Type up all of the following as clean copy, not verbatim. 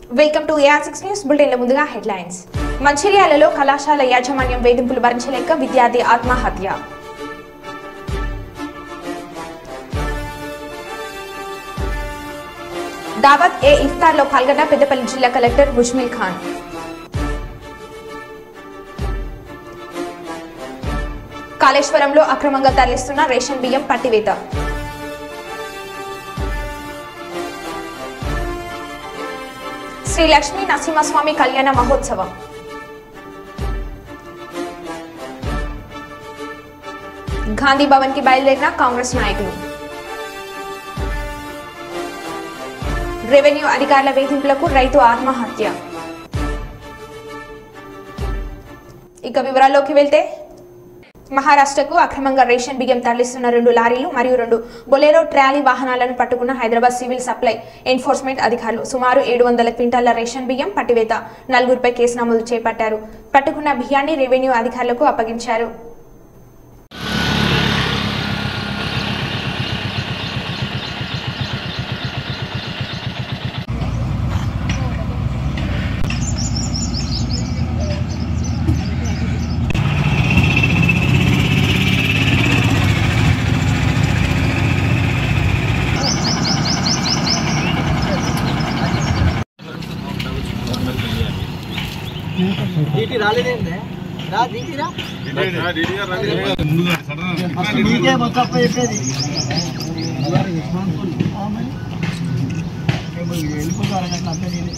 Welcome to AR6 news bulletin. ముందుగా headlines. మంచిర్యాలలో కళాశాల యాజమాన్యం వేధింపులు భరించలేక విద్యార్థి ఆత్మహత్య. దావత్ ఇఫ్తార్లో పాల్గొన్న పెద్దపల్లి జిల్లా కలెక్టర్ ముజ్మిల్ ఖాన్. కాళేశ్వరంలో అక్రమంగా తరలిస్తున్న రేషన్ బియ్యం పట్టివేత. శ్రీ లక్ష్మీ నరసింహస్వామి కళ్యాణ మహోత్సవం. గాంధీ భవన్ కి బయలుదేరిన కాంగ్రెస్ నాయకులు. రెవెన్యూ అధికారుల వేధింపులకు రైతు ఆత్మహత్య. ఇక వివరాల్లోకి వెళ్తే, మహారాష్ట్రకు అక్రమంగా రేషన్ బియ్యం తరలిస్తున్న 2 లారీలు మరియు 2 బొలెరో ట్రాలీ వాహనాలను పట్టుకున్న హైదరాబాద్ సివిల్ సప్లై ఎన్ఫోర్స్మెంట్ అధికారులు. సుమారు 700 క్వింటాల రేషన్ బియ్యం పట్టివేత. 4గురిపై కేసు నమోదు చేపట్టారు. పట్టుకున్న బియ్యాన్ని రెవెన్యూ అధికారులకు అప్పగించారు. डीटी రాలేదేందే రా డీటీరా డీటీగా రాలేదు ముందుగా సడన్ డీటీ మొత్తం చెప్పేది వెళ్ళిపోతారు అట్లా అంతే నేను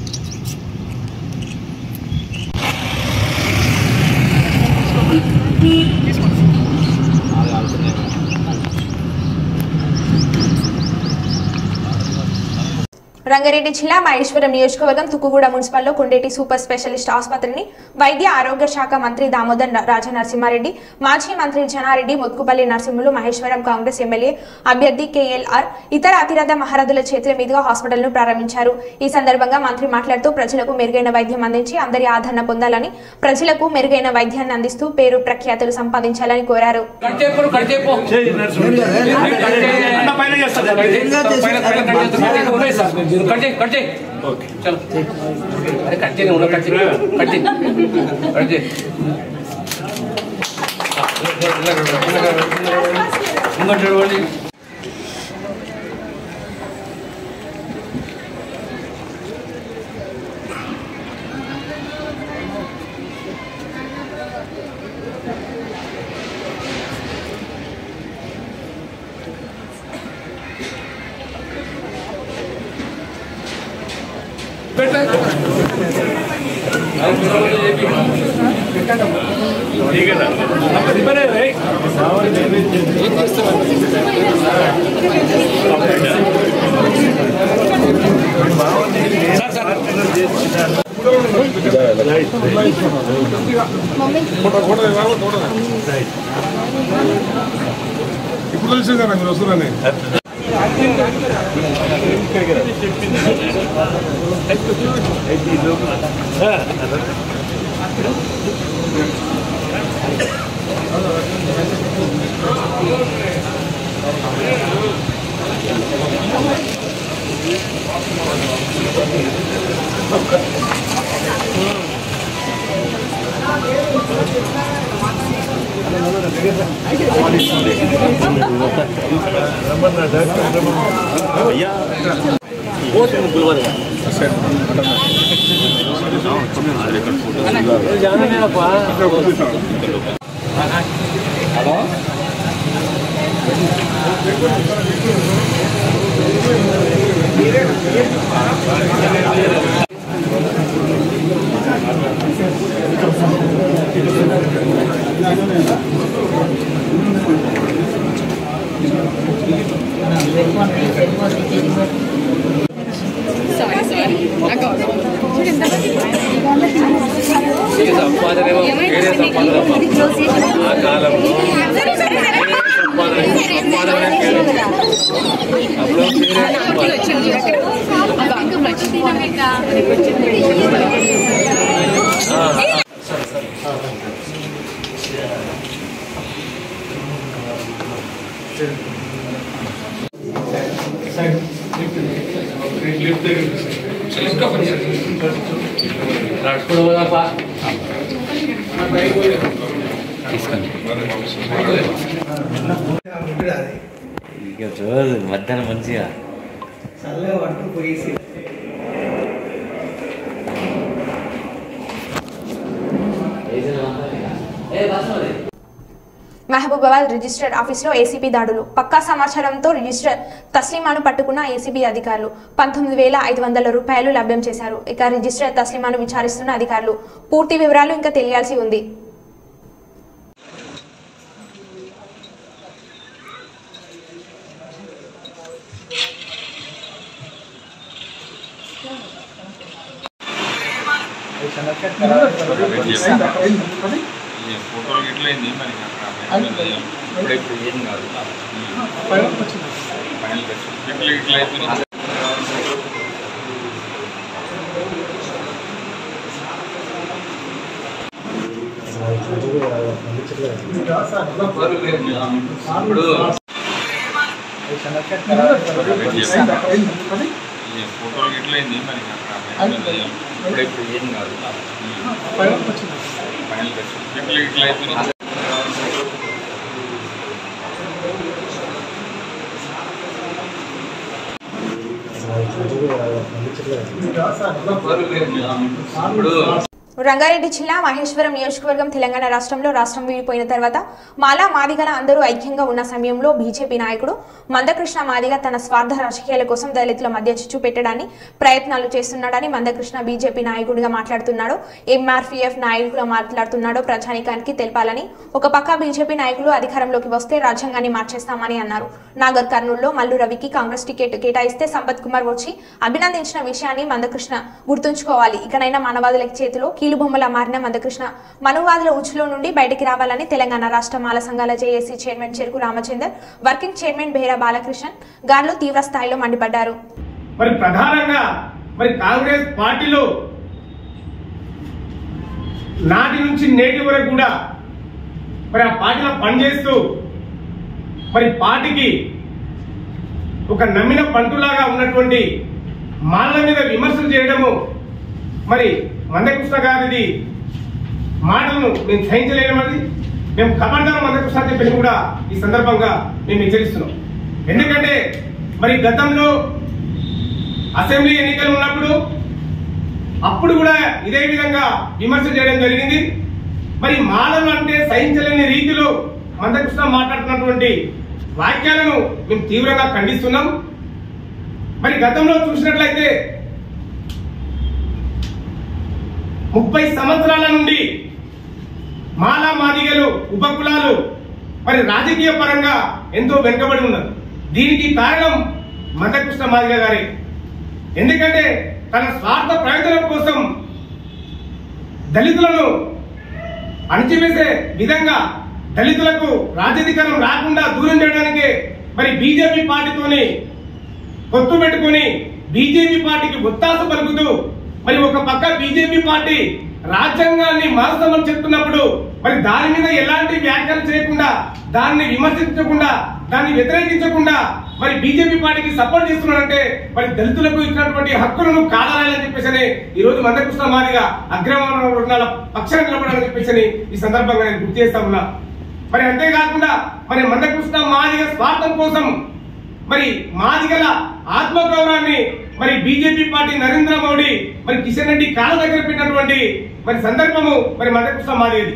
రంగారెడ్డి జిల్లా మహేశ్వరం నియోజకవర్గం తుక్కుగూడ మున్సిపల్లో కొండేటి సూపర్ స్పెషలిస్ట్ ఆసుపత్రిని వైద్య ఆరోగ్య శాఖ మంత్రి దామోదర్ రాజనరసింహారెడ్డి, మాజీ మంత్రి జనారెడ్డి, ముత్కుపల్లి నరసింహులు, మహేశ్వరం కాంగ్రెస్ ఎమ్మెల్యే అభ్యర్థి కేఎల్ఆర్, ఇతర అతిరథ మహారథుల చేతుల మీదుగా హాస్పిటల్ను ప్రారంభించారు. ఈ సందర్భంగా మంత్రి మాట్లాడుతూ ప్రజలకు మెరుగైన వైద్యం అందించి అందరి ఆదరణ పొందాలని, ప్రజలకు మెరుగైన వైద్యాన్ని అందిస్తూ పేరు ప్రఖ్యాతులు సంపాదించాలని కోరారు. चलो अरे कट नहीं होना कट ठीक है ना ఇప్పుడు తెలిసిందా మీరు వస్తున్నారని भैया बहुत बुलवान जाना मेरा लिफ्ट మధ్యాహ్నం మంచిగా మహబూబాబాద్ రిజిస్టర్ ఆఫీసులో ఏసీబీ దాడులు. పక్కా సమాచారంతో రిజిస్టర్ తస్లిమాను పట్టుకున్న ఏసీబీ అధికారులు 19,500 రూపాయలు లభ్యం చేశారు. ఇక రిజిస్టర్ తస్లిమాను విచారిస్తున్న అధికారులు. పూర్తి వివరాలు ఇంకా తెలియాల్సి ఉంది. ఫోటోలు గిట్లయింది మరి ఇప్పుడు ఏం కాదు ఇట్లా అయిపోయింది. ఫోటోలు గిట్లయింది మరి ఇప్పుడు ఏం కాదు ఇట్లా అయిపోయింది. రంగారెడ్డి జిల్లా మహేశ్వరం నియోజకవర్గం తెలంగాణ రాష్ట్రం విడిపోయిన తర్వాత మాలా మాదిగల అందరూ ఐక్యంగా ఉన్న సమయంలో బీజేపీ నాయకుడు మందకృష్ణ మాదిగ తన స్వార్థ రాజకీయాల కోసం దళితుల మధ్య చిచ్చు పెట్టడాన్ని ప్రయత్నాలు చేస్తున్నాడని మందకృష్ణ బీజేపీ నాయకుడిగా మాట్లాడుతున్నాడు. ఎంఆర్పీఎఫ్ నాయకులుగా మాట్లాడుతున్నాడో ప్రజానికానికి తెలపాలని. ఒక పక్క బీజేపీ నాయకులు అధికారంలోకి వస్తే రాజ్యాంగాన్ని మార్చేస్తామని అన్నారు. నాగర్ కర్నూలులో మల్లు రవికి కాంగ్రెస్ టికెట్ కేటాయిస్తే సంపత్ కుమార్ వచ్చి అభినందించిన విషయాన్ని మందకృష్ణ గుర్తుంచుకోవాలి. ఇకనైనా మానవాదుల చేతిలో కీలుబొమ్మలా మారిన మందకృష్ణ మనువాదుల ఉచ్చులో నుండి బయటికి రావాలని తెలంగాణ రాష్ట్ర మాల సంఘాల జేఏసీ చైర్మన్ చెరుకు రామచందర్, వర్కింగ్ చైర్మన్ బేరా బాలకృష్ణన్ గార్లు తీవ్ర స్థాయిలో మండిపడ్డారు. మరి ప్రధానంగా మరి కాంగ్రెస్ పార్టీలో నాటి నుంచి నేటి వరకు కూడా మరి ఆ పార్టీలో పనిచేస్తూ మరి పార్టీకి ఒక నమ్మిన పంటులాగా ఉన్నటువంటి మాలల మీద విమర్శలు చేయడము మరి మందకృష్ణ గారిది మాటలను మేము సహించలేమని మేము ఖబర్దార్ మందకృష్ణ చెప్పి కూడా ఈ సందర్భంగా మేము హెచ్చరిస్తున్నాం. ఎందుకంటే మరి గతంలో అసెంబ్లీ ఎన్నికలు ఉన్నప్పుడు అప్పుడు కూడా ఇదే విధంగా విమర్శ చేయడం జరిగింది. మరి మాలలు అంటే సహించలేని రీతిలో మందకృష్ణ మాట్లాడుతున్నటువంటి వాక్యాలను మేము తీవ్రంగా ఖండిస్తున్నాం. మరి గతంలో చూసినట్లయితే 30 సంవత్సరాల నుండి మాలా మాదిగలు ఉపకులాలు మరి రాజకీయ పరంగా ఎంతో వెనుకబడి ఉన్నారు. దీనికి కారణం మందకృష్ణ మాదిగ గారే. ఎందుకంటే తన స్వార్థ ప్రయోజనం కోసం దళితులను అణచివేసే విధంగా దళితులకు రాజధికారం రాకుండా దూరం చేయడానికే మరి బీజేపీ పార్టీతోని పొత్తు పెట్టుకుని బీజేపీ పార్టీకి ఒత్తాస పలుకుతూ మరి ఒక పక్క బీజేపీ పార్టీ రాజ్యాంగాన్ని మారుస్తామని చెప్తున్నప్పుడు మరి దాని మీద ఎలాంటి వ్యాఖ్యలు చేయకుండా, దాన్ని విమర్శించకుండా, దాన్ని వ్యతిరేకించకుండా మరి బీజేపీ పార్టీకి సపోర్ట్ చేస్తున్నారంటే మరి దళితులకు ఇచ్చినటువంటి హక్కులను కాదాలని చెప్పేసి ఈ రోజు మందకృష్ణ మాదిగ అగ్రవర్ణ వర్గాల పక్షాన నిలబడాలని చెప్పేసి ఈ సందర్భంగా నేను గుర్తు చేస్తా ఉన్నా. మరి అంతేకాకుండా మరి మందకృష్ణ మాదిగ స్వార్థం కోసం మరి మాదిగల ఆత్మగౌరవాన్ని మరి బీజేపీ పార్టీ నరేంద్ర మోడీ మరి కిషన్ రెడ్డి కాళ్ళ దగ్గర పెట్టినటువంటి మరి సందర్భము మరి మందకృష్ణ మాదిగది.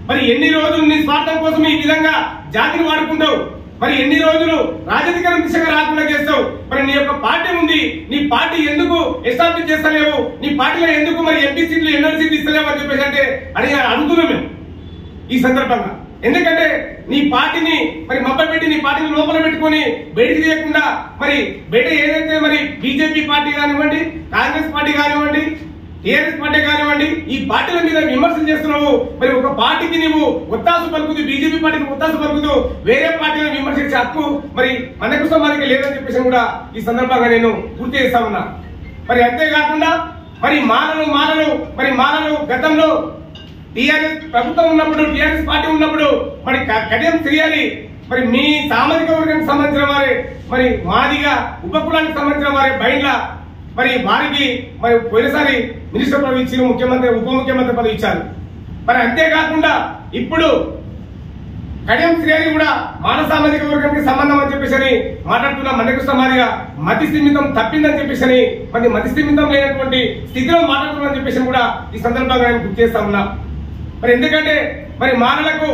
మరి ఎన్ని రోజులు నీ స్వార్థం కోసం ఈ విధంగా జాతిని వాడుకుంటావు? మరి ఎన్ని రోజులు రాజధికారం దిశగా రాకుండా చేస్తావు? మరి నీ యొక్క పార్టీ ఉంది, నీ పార్టీ ఎందుకు ఎస్టాబ్లిష్ చేస్తలేవు? నీ పార్టీలో ఎందుకు మరి ఎంపీ సీట్లు ఎన్ఆర్ సీట్లు ఇస్తలేవు అని చెప్పేసి అంటే అడుగుతున్నాం మేము ఈ సందర్భంగా. ఎందుకంటే నీ పార్టీని మరి మబ్బపెట్టి నీ పార్టీని లోపల పెట్టుకుని బయటికి తీయకుండా మరి బయట ఏదైతే మరి బీజేపీ పార్టీ కానివ్వండి, కాంగ్రెస్ పార్టీ కానివ్వండి, టీఆర్ఎస్ పార్టీ కానివ్వండి, ఈ పార్టీల మీద విమర్శలు చేస్తున్నావు. మరి ఒక పార్టీకి నీవు ఒత్తాసు పలుకుతూ, బీజేపీ పార్టీకి ఒత్తాసు పలుకుతూ వేరే పార్టీలను విమర్శించే హక్కు మరి మందకృష్ణ మాదిగ లేదని చెప్పేసి కూడా ఈ సందర్భంగా నేను గుర్తు చేస్తా ఉన్నా. మరి అంతేకాకుండా మరి మాలలు గతంలో టీఆర్ఎస్ ప్రభుత్వం ఉన్నప్పుడు, టీఆర్ఎస్ పార్టీ ఉన్నప్పుడు మరి కడియం శ్రీహరి మరి మీ సామాజిక వర్గానికి సంబంధించిన వారే, మరి మాదిగా ఉపకులానికి సంబంధించిన వారే బయట మరి వారికి మరి పోయినసారి మినిస్టర్ పదవి ఇచ్చారు, ముఖ్యమంత్రి ఉప ముఖ్యమంత్రి పదవి ఇచ్చారు. మరి అంతేకాకుండా ఇప్పుడు కడియం శ్రేణి కూడా మానవ సామాజిక వర్గానికి సంబంధం అని చెప్పేసి మాట్లాడుతున్న మందకృష్ణ మాదిగా మతి స్థిమితం తప్పిందని చెప్పేసి మరి మతి స్థిమితం లేనటువంటి స్థితిలో మాట్లాడుతున్నారని చెప్పేసి కూడా ఈ సందర్భంగా నేను గుర్తు చేస్తా ఉన్నా. మరి ఎందుకంటే మరి మానలకు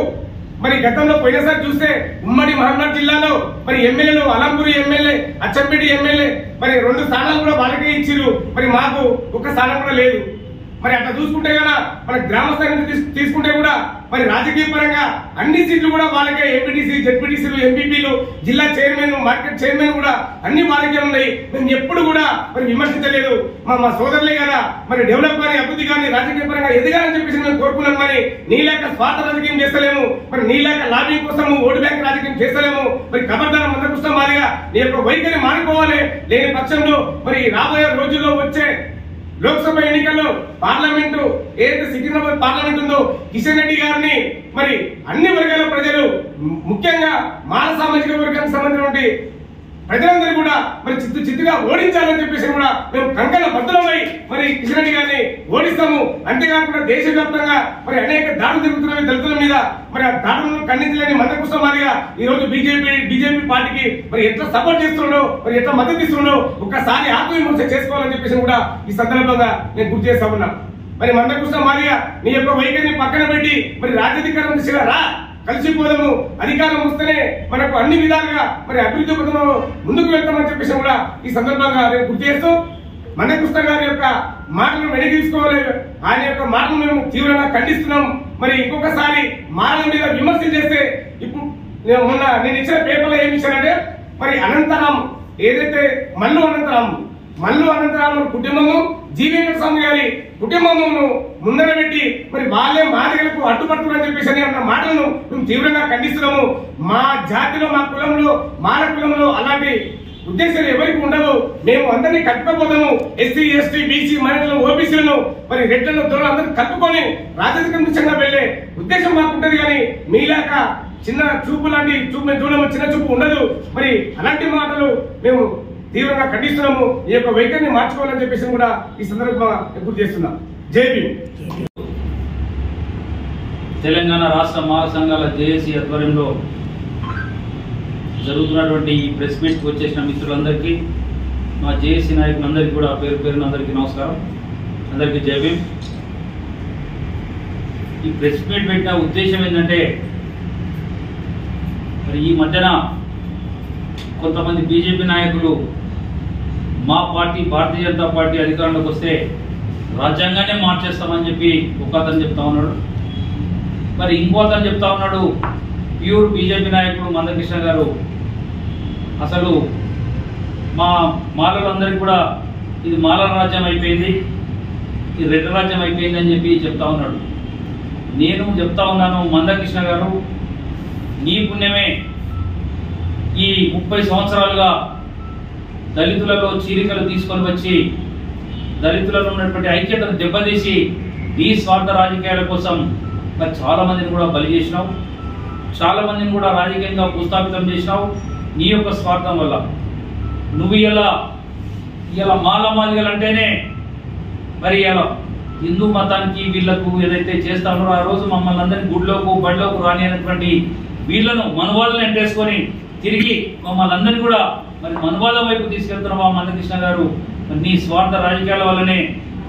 మరి గతంలో పోయినసారి చూస్తే ఉమ్మడి మహబూబ్నగర్ జిల్లాలో మరి ఎమ్మెల్యేలు అలంపూరి ఎమ్మెల్యే, అచ్చంపేట ఎమ్మెల్యే మరి 2 స్థానాలు కూడా వాళ్ళకే ఇచ్చిరు. మరి మాకు ఒక్క స్థానం కూడా లేదు. మరి అట్లా చూసుకుంటే కదా మన గ్రామ స్థాయి తీసుకుంటే కూడా మరి రాజకీయ పరంగా అన్ని సీట్లు కూడా వాళ్ళకే, ఎంపీటీసీ, జెడ్పీటీసీలు, ఎంపీపీలు, జిల్లా చైర్మన్, మార్కెట్ చైర్మన్ కూడా అన్ని వాళ్ళకే ఉన్నాయి. మేము ఎప్పుడు కూడా మరి విమర్శించలేదు. మా సోదరులే కదా మరి డెవలప్ కానీ అభివృద్ధి కానీ రాజకీయ పరంగా ఎదగాలని చెప్పేసి మేము కోరుకున్నాం. మరి నీలేక స్వార్థ రాజకీయం చేస్తలేము, మరి నీలేక లాబీ కోసము ఓటు బ్యాంక్ రాజకీయం చేస్తలేము. మరి ఖబర్దార్ మందకృష్ణ మాదిగా నీ యొక్క వైఖరి మానుకోవాలి. లేని పక్షంలో మరి రాబోయే రోజుల్లో వచ్చే లోక్సభ ఎన్నికల్లో పార్లమెంటు ఏదైతే సికింద్రాబాద్ పార్లమెంట్ ఉందో కిషన్ రెడ్డి గారిని మరి అన్ని వర్గాల ప్రజలు, ముఖ్యంగా మానవ సామాజిక వర్గానికి సంబంధించినటువంటి ప్రజలందరూ కూడా మరి చిత్తుగా ఓడించాలని చెప్పేసి కూడా మేము కంకణ బద్దలమై మరి కిషన్ రెడ్డి గారిని ఓడిస్తాము. అంతేకాకుండా దేశవ్యాప్తంగా మరి అనేక దాడులు జరుగుతున్నవి దళితుల మీద. మరి ఆ దాడులను ఖండించలేని మందకృష్ణ మాదిగా ఈ రోజు బీజేపీ పార్టీకి మరి ఎట్లా సపోర్ట్ చేస్తుండో, మరి ఎట్లా మద్దతు ఇస్తుండో ఒక్కసారి ఆత్మవిమర్శ చేసుకోవాలని చెప్పేసి కూడా ఈ సందర్భంగా నేను గుర్తు చేస్తా ఉన్నా. మరి మందకృష్ణ మాదిగా నీ యొక్క వైఖరిని పక్కన పెట్టి మరి రాజ్యాధికారం దిశగా రా, కలిసిపోదాము. అధికారం వస్తేనే మనకు అన్ని విధాలుగా మరి అభివృద్ధి పథంలో ముందుకు వెళ్తామని చెప్పేసి కూడా ఈ సందర్భంగా నేను గుర్తు చేస్తూ మందకృష్ణ గారి యొక్క మాటలను వెనక్కి తీసుకోవాలి. ఆయన యొక్క మాటలు మేము తీవ్రంగా ఖండిస్తున్నాం. మరి ఇంకొకసారి మాటల మీద విమర్శలు చేస్తే ఇప్పుడు మొన్న నేను ఇచ్చిన పేపర్లో ఏమి ఇచ్చానంటే మరి అనంతరాం ఏదైతే మల్లు అనంతరాం కుటుంబము, జీవి వెంకటస్వామి గారి కుటుంబమును ముందర పెట్టి మరి వాళ్ళే మాదిగలకు అడ్డుపడుతున్నారని చెప్పేసి అన్న మాటలను మేము తీవ్రంగా ఖండిస్తున్నాము. మా జాతిలో, మా కులంలో, మాల కులంలో అలాంటి ఉద్దేశాలు ఎవరికి ఉండవు. మేము అందరినీ కట్టుకోపోతాము. ఎస్సీ, ఎస్టీ, బీసీ, మహిళలను, ఓబీసీలను మరి రెడ్లను, దొరలు అందరినీ కట్టుకొని రాజకీయ దిశగా వెళ్లే ఉద్దేశం మాకుంటది. కానీ మీలాక చిన్న చూపు లాంటి చూపు మేము చూడము, చిన్న చూపు ఉండదు. మరి అలాంటి మాటలు మేము తీవ్రంగా ఖండిస్తున్నాము. ఈ యొక్క వైఖరిని మార్చుకోవాలని చెప్పేసి కూడా ఈ సందర్భంగా గుర్తు చేస్తున్నాం. జై భీమ్. తెలంగాణ రాష్ట్ర మహాసంఘాల జేఏసీ ఆధ్వర్యంలో జరుగుతున్నటువంటి ఈ ప్రెస్ మీట్కి వచ్చేసిన మిత్రులందరికీ, మా జేఏసీ నాయకులందరికీ కూడా పేరు పేరున అందరికీ నమస్కారం, అందరికీ జై భీమ్. ఈ ప్రెస్ మీట్ పెట్టిన ఉద్దేశం ఏంటంటే మరి ఈ మధ్యన కొంతమంది బీజేపీ నాయకులు మా పార్టీ భారతీయ జనతా పార్టీ అధికారంలోకి వస్తే రాజ్యాంగానే మార్చేస్తామని చెప్పి ఒక అతను చెప్తా ఉన్నాడు. మరి ఇంకో అతను చెప్తా ఉన్నాడు ప్యూర్ బీజేపీ నాయకుడు మందకృష్ణ గారు, అసలు మా మాలలందరికీ కూడా ఇది మాలల రాజ్యం అయిపోయింది, ఇది రెడ్డి రాజ్యం అయిపోయింది అని చెప్పి చెప్తా ఉన్నాడు. నేను చెప్తా ఉన్నాను, మందకృష్ణ గారు నీ పుణ్యమే ఈ 30 సంవత్సరాలుగా దళితులలో చీలికలు తీసుకొని వచ్చి దళితులలో ఉన్నటువంటి ఐక్యతను దెబ్బతీసి ఈ స్వార్థ రాజకీయాల కోసం మరి చాలా మందిని కూడా బలి చేసినావు, చాలా మందిని కూడా రాజకీయంగా భూస్థాపితం చేసినావు. నీ యొక్క స్వార్థం వల్ల నువ్వు ఇలా మాలమాదిగలు అంటేనే మరి ఇలా హిందూ మతానికి వీళ్లకు ఏదైతే చేస్తా ఉన్నారో ఆ రోజు మమ్మల్ని అందరినీ గుడిలోకి బడిలోకి రాని అనేటువంటి వీళ్లను మనువాళ్ళని ఎంటేసుకొని తిరిగి మమ్మల్ని అందరినీ కూడా మరి మనువాళ్ళ వైపు తీసుకెళ్తున్నావా మందకృష్ణ గారు? నీ స్వార్థ రాజకీయాల వల్లనే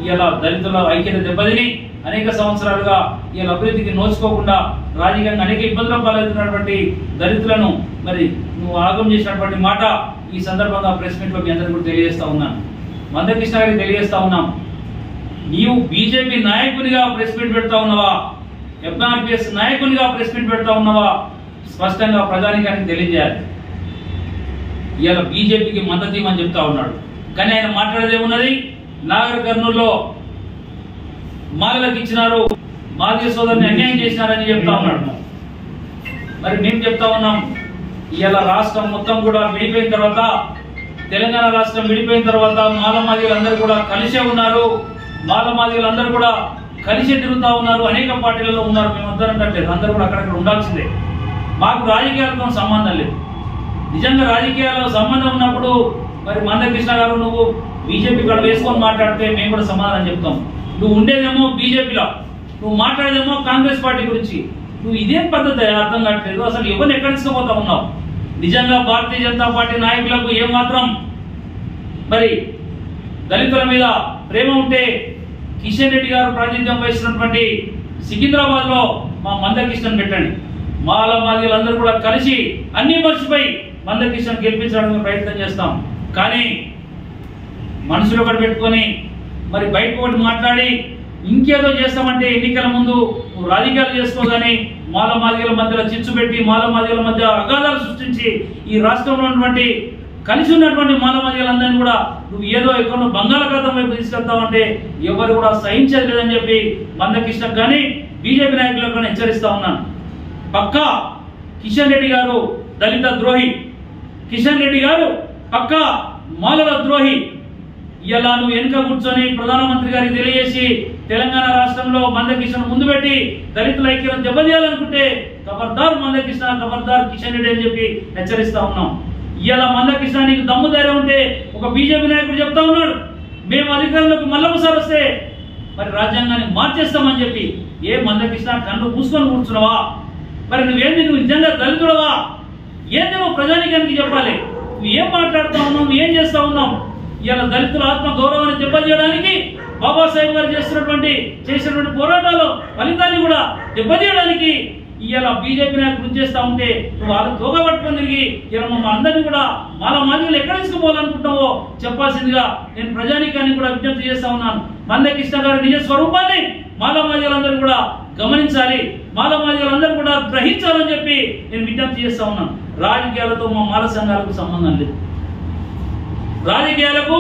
ఇలా దళితుల ఐక్యత దెబ్బతిని అనేక సంవత్సరాలుగా ఇలా అభివృద్ధికి నోచుకోకుండా రాజకీయంగా అనేక ఇబ్బందుల పాలవుతున్నటువంటి దళితులను మరి నువ్వు ఆగం చేసినటువంటి మాట ఈ సందర్భంగా ప్రెస్ మీట్లో మీ అందరికీ కూడా తెలియజేస్తా ఉన్నాను. మందకృష్ణ గారికి తెలియజేస్తా ఉన్నాం, నీవు బీజేపీ నాయకునిగా ప్రెస్ మీట్ పెడతా ఉన్నావా, ఎంఆర్పిఎస్ నాయకునిగా ప్రెస్ మీట్ పెడతా ఉన్నావా, స్పష్టంగా ప్రధానికానికి తెలియజేయాలి. ఇవాళ బీజేపీకి మద్దతు ఇవ్వమని చెప్తా ఉన్నాడు, కానీ ఆయన మాట్లాడేది ఏమున్నది? నాగర్ కర్నూలులో మాలలకు ఇచ్చినారు, మాదిగ సోదరుని అన్యాయం చేసినారని చెప్తా ఉన్నాడు. మరి మేము చెప్తా ఉన్నాం, ఇవాళ రాష్ట్రం మొత్తం కూడా విడిపోయిన తర్వాత, తెలంగాణ రాష్ట్రం విడిపోయిన తర్వాత మాలమాదిగలందరూ కూడా కలిసే ఉన్నారు, మాలమాదిగలందరూ కూడా కలిసి తిరుగుతా ఉన్నారు, అనేక పార్టీలలో ఉన్నారు. మేమందరం కట్టలేదు, అందరూ కూడా అక్కడక్కడ ఉండాల్సిందే. మాకు రాజకీయాలతో సంబంధం లేదు. నిజంగా రాజకీయాల్లో సంబంధం ఉన్నప్పుడు మరి మందకృష్ణ గారు నువ్వు బీజేపీ ఇక్కడ వేసుకొని మాట్లాడితే మేము కూడా సమాధానం చెప్తాం. నువ్వు ఉండేదేమో బీజేపీలో, నువ్వు మాట్లాడేదేమో కాంగ్రెస్ పార్టీ గురించి. నువ్వు ఇదేం పద్ధతి అర్థం కావట్లేదు. అసలు ఎవరిని ఎక్కడ తీసుకుపోతా ఉన్నావు? నిజంగా భారతీయ జనతా పార్టీ నాయకులకు ఏమాత్రం మరి దళితుల మీద ప్రేమ ఉంటే కిషన్ రెడ్డి గారు ప్రాతినిధ్యం వహిస్తున్నటువంటి సికింద్రాబాద్ లో మా మందకృష్ణను పెట్టండి. మాల మాదిగలందరూ కూడా కలిసి అన్ని మర్చిపోయి మందకృష్ణను గెలిపించడానికి ప్రయత్నం చేస్తాం. కానీ మనసులో ఒకటి పెట్టుకొని మరి బయటకు ఒకటి మాట్లాడి ఇంకేదో చేస్తామంటే ఎన్నికల ముందు రాజకీయాలు చేసుకోగానే మాల మాదిగల మధ్యలో చిచ్చు పెట్టి మాల మాదిగల మధ్య అగాధాలు సృష్టించి ఈ రాష్ట్రంలో ఉన్నటువంటి కలిసి ఉన్నటువంటి మాల మాదిగలందరినీ కూడా నువ్వు ఏదో ఎక్కడో బంగాళాఖాతం వైపు తీసుకెళ్తావంటే ఎవరు కూడా సహించేది లేదని చెప్పి మందకృష్ణకు కానీ బీజేపీ నాయకులకు కానీ హెచ్చరిస్తా ఉన్నాను. పక్కా కిషన్ రెడ్డి గారు దళిత ద్రోహి, కిషన్ రెడ్డి గారు పక్కా మాలల ద్రోహి. ఇలా నువ్వు వెనుక కూర్చొని ప్రధానమంత్రి గారికి తెలియజేసి తెలంగాణ రాష్ట్రంలో మందకృష్ణ ముందు పెట్టి దళితుల ఐక్యతను దెబ్బతీయాలనుకుంటే ఖబర్దార్ మందకృష్ణ, ఖబర్దార్ కిషన్ రెడ్డి అని చెప్పి హెచ్చరిస్తా ఉన్నాం. ఇలా మందకృష్ణ నీకు దమ్ము ధైర్యం ఉంటే ఒక బీజేపీ నాయకుడు చెప్తా ఉన్నాడు, మేము అధికారంలోకి మళ్ళొకసారి వస్తే మరి రాజ్యాంగాన్ని మార్చేస్తామని చెప్పి. ఏ మందకృష్ణ కళ్ళు మూసుకొని కూర్చున్నావా? మరి నువ్వేంది? నువ్వు నిజంగా దళితుడవా? ఏంది నువ్వు ప్రజానికానికి చెప్పాలి? నువ్వు ఏం మాట్లాడుతా ఉన్నావు? నువ్వు ఏం చేస్తా ఉన్నావు? ఇలా దళితుల ఆత్మ గౌరవాన్ని దెబ్బతీయడానికి బాబాసాహెబ్ గారు చేసినటువంటి పోరాటాలు ఫలితాన్ని కూడా దెబ్బతీయడానికి ఇలా బీజేపీ నాయకులు చేస్తా ఉంటే నువ్వు వాళ్ళు తోగా పట్టుకొని తిరిగి ఇలా మమ్మల్ని అందరినీ కూడా మాల మాదిగలు ఎక్కడ తీసుకుపోవాలనుకుంటావో చెప్పాల్సిందిగా నేను ప్రజానీకాన్ని కూడా విజ్ఞప్తి చేస్తా ఉన్నాను. మందకృష్ణ గారి నిజ స్వరూపాన్ని మాల మాదిగలందరూ కూడా గమనించాలి, మాల మాదిగలందరూ కూడా గ్రహించాలని చెప్పి నేను విజ్ఞప్తి చేస్తా ఉన్నాను. రాజకీయాలతో మా మాల సంఘాలకు సంబంధం లేదు. రాజకీయాలకు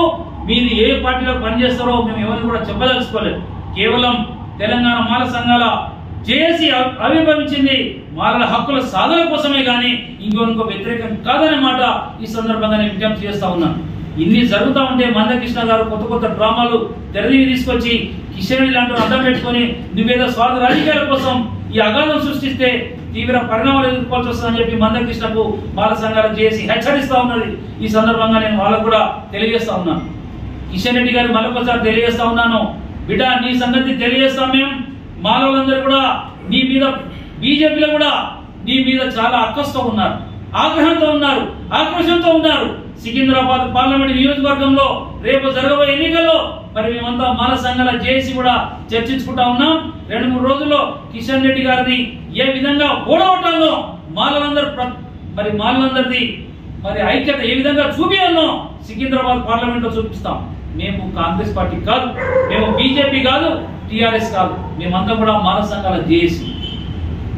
మీరు ఏ పార్టీలో పనిచేస్తారో మేము ఎవరిని కూడా చెప్పదలుచుకోలేదు. కేవలం తెలంగాణ మాల సంఘాల జేఏసీ ఆవిర్భవించింది మాలల హక్కుల సాధన కోసమే కానీ ఇంకొక వ్యతిరేకం కాదనే మాట ఈ సందర్భంగా నేను విజ్ఞప్తి చేస్తా ఉన్నాను. ఇన్ని జరుగుతూ ఉంటే మందకృష్ణ గారు కొత్త కొత్త డ్రామాలు తెరదీవి తీసుకొచ్చి కిషన్ రెడ్డి లాంటి అడ్డం పెట్టుకొని నువ్వేదో స్వార్థ రాజకీయాల కోసం ఈ అగాధం సృష్టిస్తే తీవ్ర పరిణామాలు ఎదుర్కోవాల్సి వస్తుందని చెప్పి మందకృష్ణకు మాల సంఘాలు చేసి హెచ్చరిస్తా ఉన్నది. ఈ సందర్భంగా నేను వాళ్ళకు కూడా తెలియజేస్తా ఉన్నాను. కిషన్ రెడ్డి గారు మరొకసారి తెలియజేస్తా ఉన్నాను, బిడ్డ నీ సంగతి తెలియజేస్తాం. మేము మాలవులందరూ కూడా నీ మీద బీజేపీలో కూడా నీ మీద చాలా అక్కస్తో ఉన్నారు, ఆగ్రహంతో ఉన్నారు, ఆక్రోశంతో ఉన్నారు. సికింద్రాబాద్ పార్లమెంట్ నియోజకవర్గంలో రేపు జరగబోయే ఎన్నికల్లో మరి మేమంతా మాల సంఘాల జేఏసీ కూడా చర్చించుకుంటా ఉన్నాం. 2-3 రోజుల్లో కిషన్ రెడ్డి గారిని ఏ విధంగా ఓడగొట్టాలో మాలలందరిది మరి ఐక్యత ఏ విధంగా చూపించాలో సికింద్రాబాద్ పార్లమెంట్ లో చూపిస్తాం. మేము కాంగ్రెస్ పార్టీ కాదు, మేము బీజేపీ కాదు, టీఆర్ఎస్ కాదు, మేమంతా కూడా మాల సంఘాల జేఏసీ.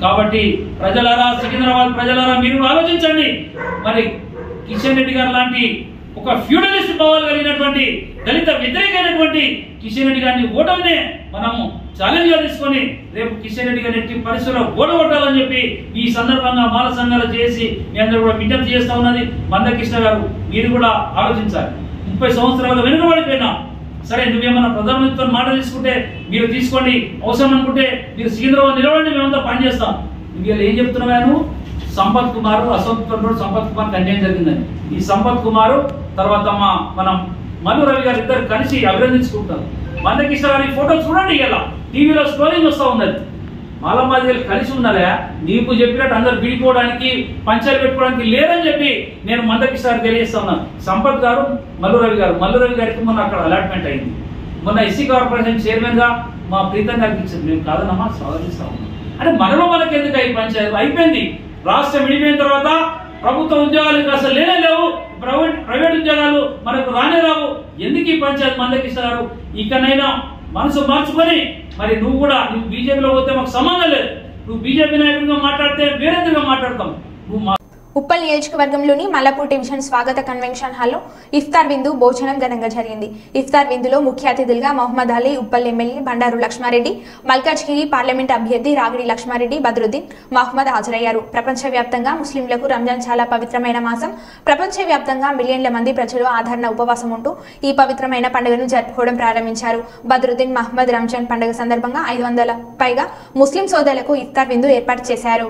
కాబట్టి ప్రజలారా, సికింద్రాబాద్ ప్రజలారా మీరు ఆలోచించండి. మరి కిషన్ రెడ్డి గారు లాంటి ఒక ఫ్యూడలిస్ట్ భావాలు కలిగినటువంటి దళిత వ్యతిరేకమైనటువంటి కిషన్ రెడ్డి గారిని ఓటమినే మనము ఛాలెంజ్ గా తీసుకొని రేపు కిషన్ రెడ్డి గారిని ఎట్టి పరిస్థితుల్లో ఓడగొట్టాలని చెప్పి ఈ సందర్భంగా మాల సంఘాలు చేసి మీ అందరూ కూడా విజ్ఞప్తి చేస్తా ఉన్నది. మందకృష్ణ గారు మీరు కూడా ఆలోచించాలి. 30 సంవత్సరాలుగా వెనుకబడిపోయినా సరే, నువ్వేమన్నా ప్రధానమంత్రితో మాట తీసుకుంటే మీరు తీసుకోండి, అవసరం అనుకుంటే మీరు సికింద్రాబాద్ నిలబడి మేమంతా పనిచేస్తాం. నువ్వు ఏం చెప్తున్నావు? సంపత్ కుమార్ అసంతృప్తితో సంపత్ కుమార్ అన్యాయం జరిగిందని ఈ సంపత్ కుమార్ తర్వాత మనం మల్లు రవి గారు ఇద్దరు కలిసి అభినందించుకుంటారు. మందకృష్ణ గారి ఫోటో చూడండి, ఇలా టీవీలో స్టోరీస్ వస్తూ ఉన్నది. మాల మాదిగలు కలిసి ఉన్నారా? నీకు చెప్పినట్టు అందరు విడిపోవడానికి పంచాలు పెట్టుకోవడానికి లేదని చెప్పి నేను మందకృష్ణ గారికి తెలియజేస్తా ఉన్నాను. సంపత్ గారు మల్లు రవి గారికి మొన్న అక్కడ అలాట్మెంట్ అయింది. మొన్న ఎస్సీ కార్పొరేషన్ చైర్మన్ గా మా ప్రీతం గారికి ఇచ్చింది. మేము కాదన్నమా, స్వాగతిస్తా ఉన్నాం. అంటే మనలో మనకి ఎందుకు ఈ పంచాయతీ అయిపోయింది. రాష్ట్రం విడిపోయిన తర్వాత ప్రభుత్వ ఉద్యోగాలు అసలు లేవు, ప్రైవేట్ ఉద్యోగాలు మనకు రానే రావు. ఎందుకు ఈ పంచాయతీ? మందకృష్ణ గారు ఇకనైనా మనసు మార్చుకొని మరి నువ్వు బీజేపీలో పోతే మాకు సంబంధం లేదు. నువ్వు బీజేపీ నాయకుడిగా మాట్లాడితే వేరేందుగా మాట్లాడతాం. నువ్వు ఉప్పల్ నియోజకవర్గంలోని మల్లపూర్ డివిజన్ స్వాగత కన్వెన్షన్ హాల్లో ఇఫ్తార్ విందు భోజనం ఘనంగా జరిగింది. ఇఫ్తార్ విందులో ముఖ్య అతిథులుగా మహమ్మద్ అలీ, ఉప్పల్ ఎమ్మెల్యే బండారు లక్ష్మారెడ్డి, మల్కాజ్గిరి పార్లమెంట్ అభ్యర్థి రాగిడి లక్ష్మారెడ్డి, బద్రుద్దీన్, మహమ్మద్ హాజరయ్యారు. ప్రపంచవ్యాప్తంగా ముస్లింలకు రంజాన్ చాలా పవిత్రమైన మాసం. ప్రపంచవ్యాప్తంగా మిలియన్ల మంది ప్రజలు ఆదరణ ఉపవాసం ఉంటూ ఈ పవిత్రమైన పండుగను జరుపుకోవడం ప్రారంభించారు. బద్రుద్దీన్ మహమ్మద్ రంజాన్ పండుగ సందర్భంగా 500 పైగా ముస్లిం సోదరులకు ఇఫ్తార్ విందు ఏర్పాటు చేశారు.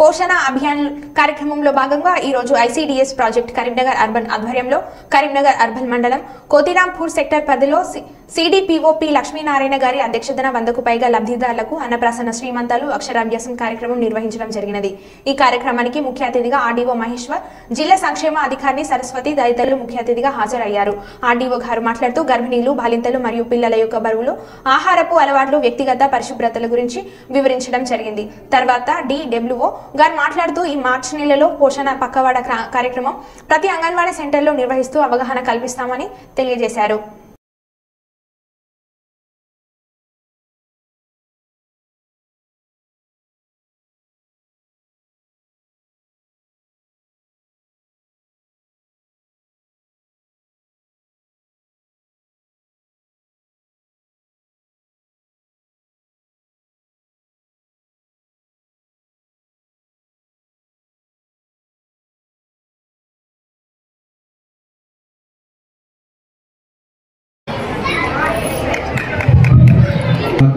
పోషణ అభియాన్ కార్యక్రమంలో భాగంగా ఈ రోజు ఐసిడిఎస్ ప్రాజెక్ట్ కరీంనగర్ అర్బన్ ఆధ్వర్యంలో కరీంనగర్ అర్బన్ మండలం కోతిరాంపూర్ సెక్టర్ 10లో సిడిపిఓపి లక్ష్మీనారాయణ గారి అధ్యక్షతన 100కు పైగా లబ్ధిదారులకు అన్నప్రాసన శ్రీమంతాలు అక్షరాభ్యాసం కార్యక్రమం నిర్వహించడం జరిగినది. ఈ కార్యక్రమానికి ముఖ్య అతిథిగా ఆర్డీఓ మహేశ్వర్, జిల్లా సంక్షేమ అధికారి సరస్వతి తదితరులు ముఖ్య అతిథిగా హాజరయ్యారు. ఆర్డీఓ గారు మాట్లాడుతూ గర్భిణీలు, బాలింతలు మరియు పిల్లల యొక్క బరువులు, ఆహారపు అలవాట్లు, వ్యక్తిగత పరిశుభ్రతల గురించి వివరించడం జరిగింది. తర్వాత డిడబ్ల్యూఓ గారు మాట్లాడుతూ ఈ మార్చి నెలలో పోషణ పక్కవాడ కార్యక్రమం ప్రతి అంగన్వాడీ సెంటర్లో నిర్వహిస్తూ అవగాహన కల్పిస్తామని తెలియజేశారు.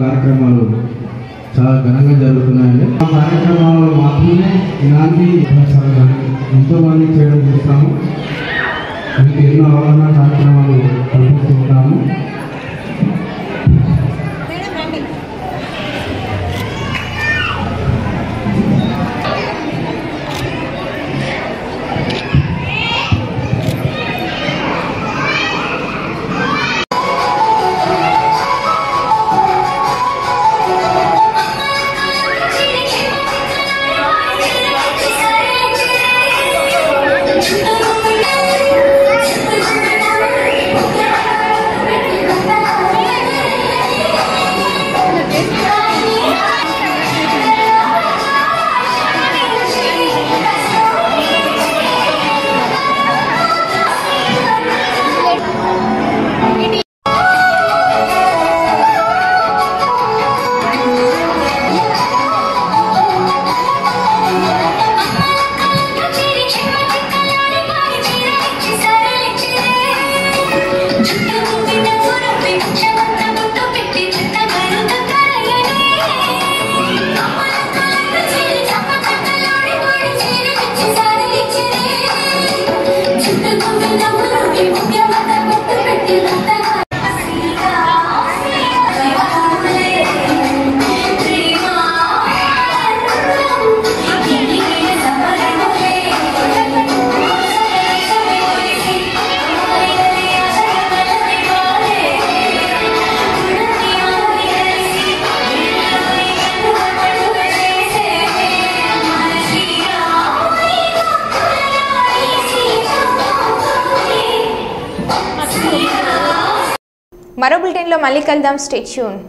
కార్యక్రమాలు చాలా ఘనంగా జరుగుతున్నాయండి. ఆ కార్యక్రమాల్లో మాత్రమే ఇలాంటి ఎంతో మంది చేయడం చూస్తాము. మీకు ఎన్నో అవగాహన కార్యక్రమాలు కల్పిస్తూ ఉంటాము. మరో బులెటిన్లో మళ్ళీ కలుద్దాం. Stay tune.